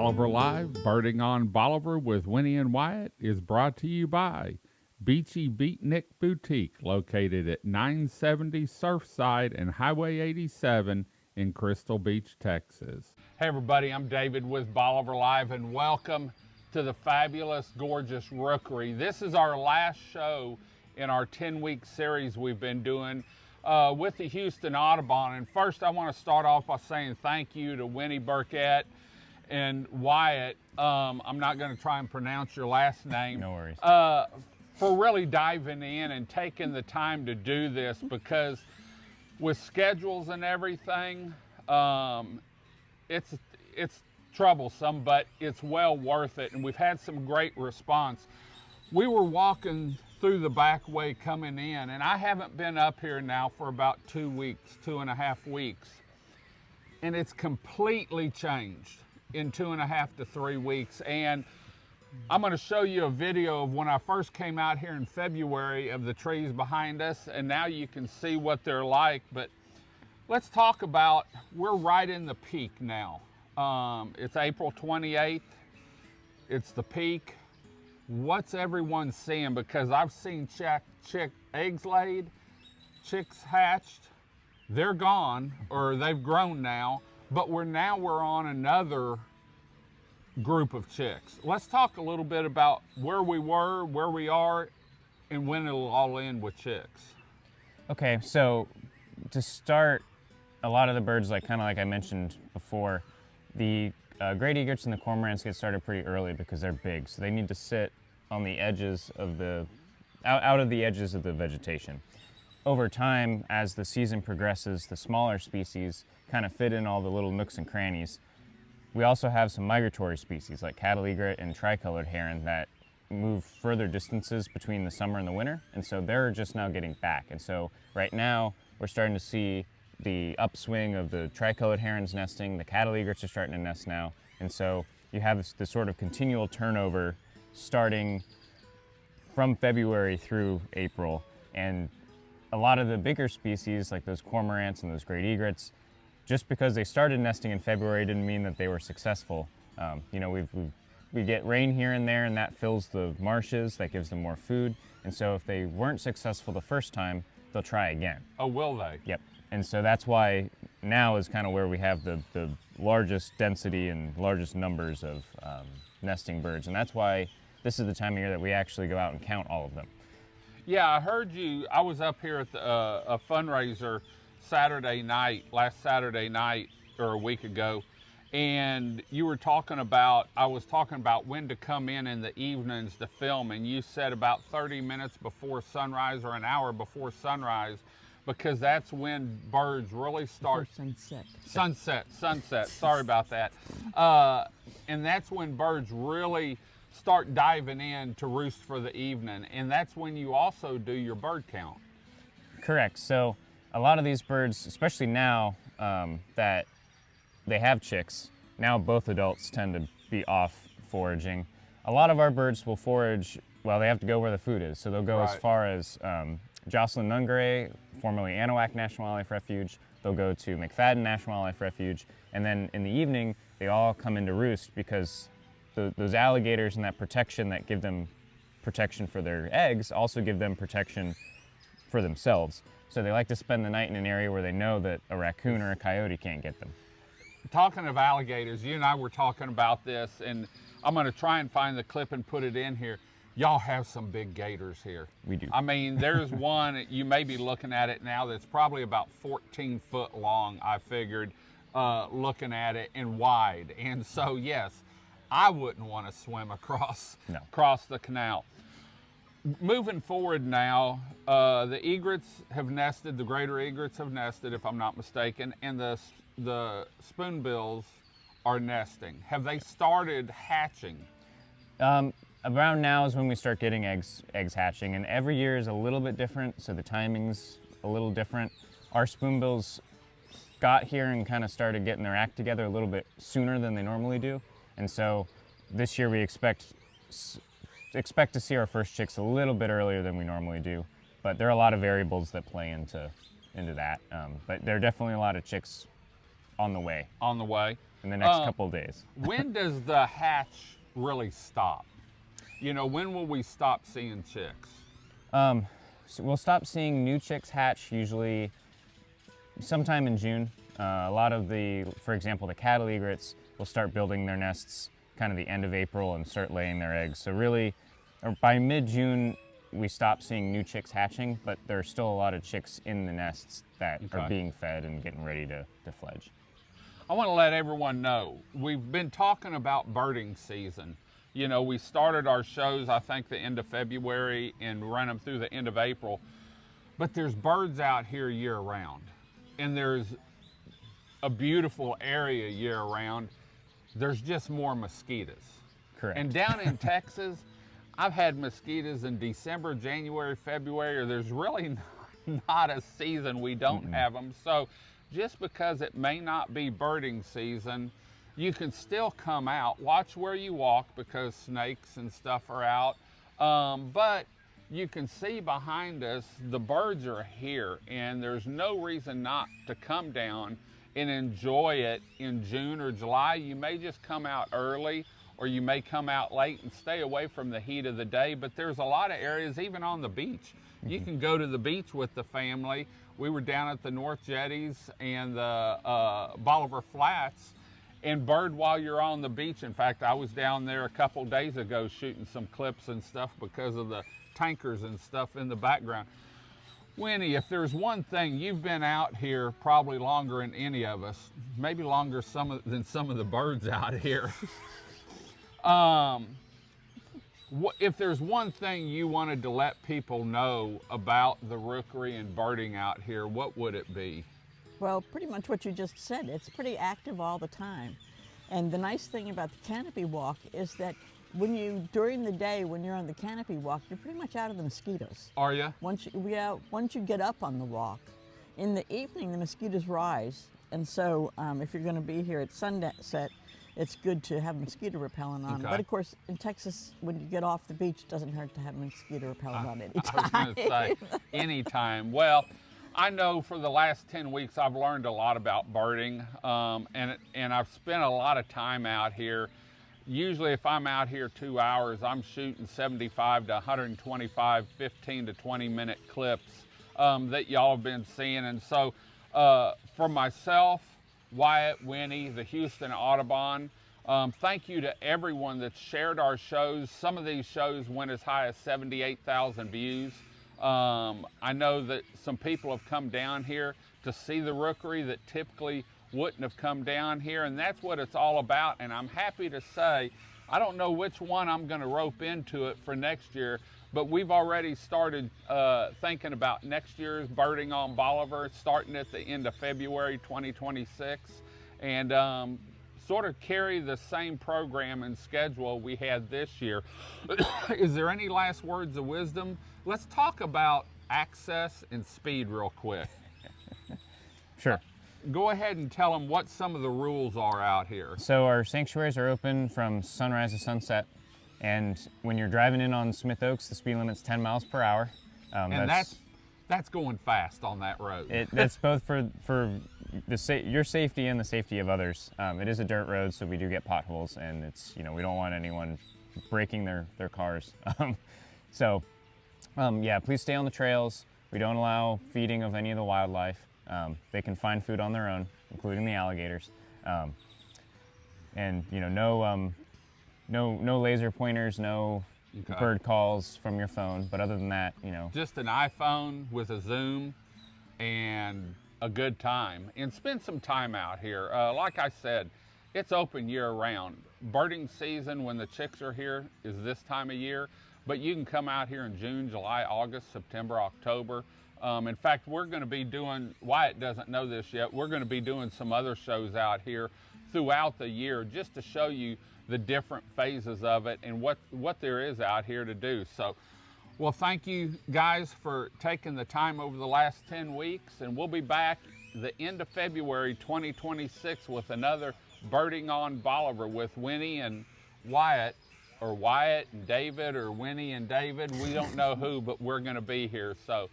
Bolivar Live, Birding on Bolivar with Winnie and Wyatt is brought to you by Beachy Beatnik Boutique, located at 970 Surfside and Highway 87 in Crystal Beach, Texas. Hey everybody, I'm David with Bolivar Live and welcome to the fabulous, gorgeous Rookery. This is our last show in our 10-week series we've been doing with the Houston Audubon. And first I want to start off by saying thank you to Winnie Burkett and Wyatt. I'm not going to try and pronounce your last name. No worries. For really diving in and taking the time to do this, because with schedules and everything, it's troublesome, but it's well worth it. And we've had some great response. We were walking through the back way coming in, and I haven't been up here now for about 2 weeks, 2.5 weeks. And it's completely changed in 2.5 to 3 weeks. And I'm going to show you a video of when I first came out here in February of the trees behind us, and now you can see what they're like. But let's talk about, we're right in the peak now. It's April 28th. It's the peak. What's everyone seeing? Because I've seen chick eggs laid, chicks hatched. They're gone, or they've grown now, but we're on another group of chicks. Let's talk a little bit about where we were, where we are, and when it'll all end with chicks. Okay, so to start, a lot of the birds, kind of like I mentioned before, the great egrets and the cormorants get started pretty early because they're big, so they need to sit on the edges of out of the edges of the vegetation. Over time, as the season progresses, the smaller species kind of fit in all the little nooks and crannies. We also have some migratory species like cattle egret and tricolored heron that move further distances between the summer and the winter, and so they're just now getting back. And so right now we're starting to see the upswing of the tricolored herons nesting. The cattle egrets are starting to nest now, and so you have this sort of continual turnover starting from February through April. And a lot of the bigger species like those cormorants and those great egrets, just because they started nesting in February didn't mean that they were successful. We get rain here and there, and that fills the marshes, that gives them more food. And so if they weren't successful the first time, they'll try again. Oh, will they? Yep. And so that's why now is kind of where we have the largest density and largest numbers of nesting birds. And that's why this is the time of year that we actually go out and count all of them. Yeah, I heard you. I was up here at a fundraiser last Saturday night, or a week ago, and you were talking about, I was talking about when to come in the evenings to film, and you said about 30 minutes before sunrise or an hour before sunrise, because that's when birds really start. Sunset, sorry about that. And that's when birds really start diving in to roost for the evening, and that's when you also do your bird count. Correct. So a lot of these birds, especially now that they have chicks, now both adults tend to be off foraging. A lot of our birds will forage, well, they have to go where the food is. So they'll go as far as Jocelyn Nungaray, formerly Anahuac National Wildlife Refuge. They'll go to McFadden National Wildlife Refuge. And then in the evening, they all come into roost because those alligators and that protection that give them protection for their eggs also give them protection for themselves. So they like to spend the night in an area where they know that a raccoon or a coyote can't get them. Talking of alligators, you and I were talking about this, and I'm going to try and find the clip and put it in here. Y'all have some big gators here. We do. I mean, there's one, you may be looking at it now, that's probably about 14 foot long, I figured, looking at it, and wide. And so, yes, I wouldn't want to swim across the canal. Moving forward now, the egrets have nested, the greater egrets have nested, if I'm not mistaken, and the spoonbills are nesting. Have they started hatching? Around now is when we start getting eggs hatching, and every year is a little bit different, so the timing's a little different. Our spoonbills got here and kind of started getting their act together a little bit sooner than they normally do, and so this year we expect to see our first chicks a little bit earlier than we normally do, but there are a lot of variables that play into that. But there are definitely a lot of chicks on the way. On the way. in the next couple of days. When does the hatch really stop? You know, when will we stop seeing chicks? So we'll stop seeing new chicks hatch usually sometime in June. A lot of for example, the cattle egrets will start building their nests kind of the end of April and start laying their eggs. So really, by mid-June, we stop seeing new chicks hatching, but there are still a lot of chicks in the nests that are being fed and getting ready to fledge. I want to let everyone know, we've been talking about birding season. You know, we started our shows, I think, the end of February and ran them through the end of April. But there's birds out here year round. And there's a beautiful area year round. There's just more mosquitoes. Correct. And down in Texas, I've had mosquitoes in December, January, February, or there's really not a season we don't have them. So just because it may not be birding season, you can still come out, watch where you walk because snakes and stuff are out. But you can see behind us, the birds are here and there's no reason not to come down and enjoy it in June or July. You may just come out early or you may come out late and stay away from the heat of the day, but there's a lot of areas, even on the beach. You can go to the beach with the family. We were down at the North Jetties and the Bolivar Flats and bird while you're on the beach. In fact, I was down there a couple days ago shooting some clips and stuff because of the tankers and stuff in the background. Winnie, if there's one thing, you've been out here probably longer than any of us, maybe longer than some of the birds out here. If there's one thing you wanted to let people know about the rookery and birding out here, what would it be? Well, pretty much what you just said. It's pretty active all the time. And the nice thing about the canopy walk is that during the day, when you're on the canopy walk, you're pretty much out of the mosquitoes. Are you? Once you get up on the walk. In the evening, the mosquitoes rise. And so if you're going to be here at sunset, it's good to have mosquito repellent on. Okay. But of course, in Texas, when you get off the beach, it doesn't hurt to have mosquito repellent on anytime. I was going to say, anytime. Well, I know for the last 10 weeks, I've learned a lot about birding, and I've spent a lot of time out here. Usually if I'm out here 2 hours, I'm shooting 75 to 125, 15 to 20 minute clips that y'all have been seeing. And so for myself, Wyatt, Winnie, the Houston Audubon, thank you to everyone that shared our shows. Some of these shows went as high as 78,000 views. I know that some people have come down here to see the rookery that typically wouldn't have come down here, and that's what it's all about. And I'm happy to say, I don't know which one I'm going to rope into it for next year, but we've already started thinking about next year's birding on Bolivar, starting at the end of February 2026, and sort of carry the same program and schedule we had this year. Is there any last words of wisdom? Let's talk about access and speed real quick. Sure. Go ahead and tell them what some of the rules are out here. So our sanctuaries are open from sunrise to sunset, and when you're driving in on Smith Oaks, the speed limit's 10 miles per hour. And that's going fast on that road. That's both for your safety and the safety of others. It is a dirt road, so we do get potholes, and it's, we don't want anyone breaking their cars. Yeah, please stay on the trails. We don't allow feeding of any of the wildlife. They can find food on their own, including the alligators. And no laser pointers, no bird calls from your phone. But other than that, just an iPhone with a zoom and a good time. And spend some time out here. Like I said, it's open year round. Birding season when the chicks are here is this time of year, but you can come out here in June, July, August, September, October. In fact, we're going to be doing, Wyatt doesn't know this yet, we're going to be doing some other shows out here throughout the year just to show you the different phases of it and what there is out here to do. So, well, thank you guys for taking the time over the last 10 weeks, and we'll be back the end of February 2026 with another Birding on Bolivar with Winnie and Wyatt or Wyatt and David or Winnie and David. We don't know who, but we're going to be here. So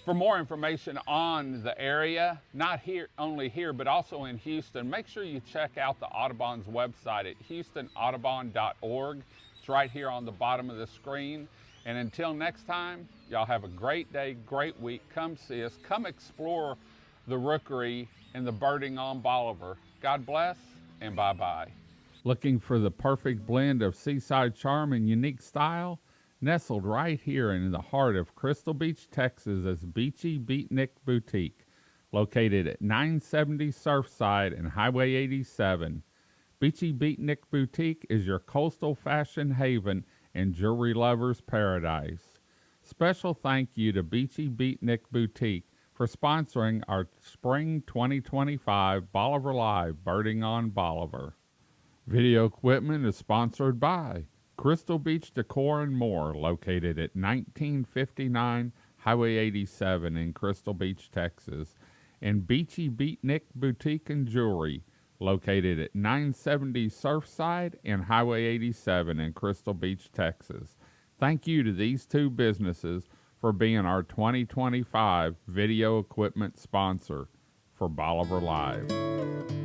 for more information on the area, not here only here, but also in Houston, make sure you check out the Audubon's website at houstonaudubon.org. It's right here on the bottom of the screen. And until next time, y'all have a great day, great week. Come see us. Come explore the Rookery and the birding on Bolivar. God bless, and bye-bye. Looking for the perfect blend of seaside charm and unique style? Nestled right here in the heart of Crystal Beach, Texas is Beachy Beatnik Boutique, located at 970 Surfside and Highway 87. Beachy Beatnik Boutique is your coastal fashion haven and jewelry lovers' paradise. Special thank you to Beachy Beatnik Boutique for sponsoring our Spring 2025 Bolivar Live Birding on Bolivar. Video equipment is sponsored by Crystal Beach Decor and More, located at 1959 Highway 87 in Crystal Beach, Texas, and Beachy Beatnik Boutique and Jewelry, located at 970 Surfside and Highway 87 in Crystal Beach, Texas. Thank you to these two businesses for being our 2025 video equipment sponsor for Bolivar Live.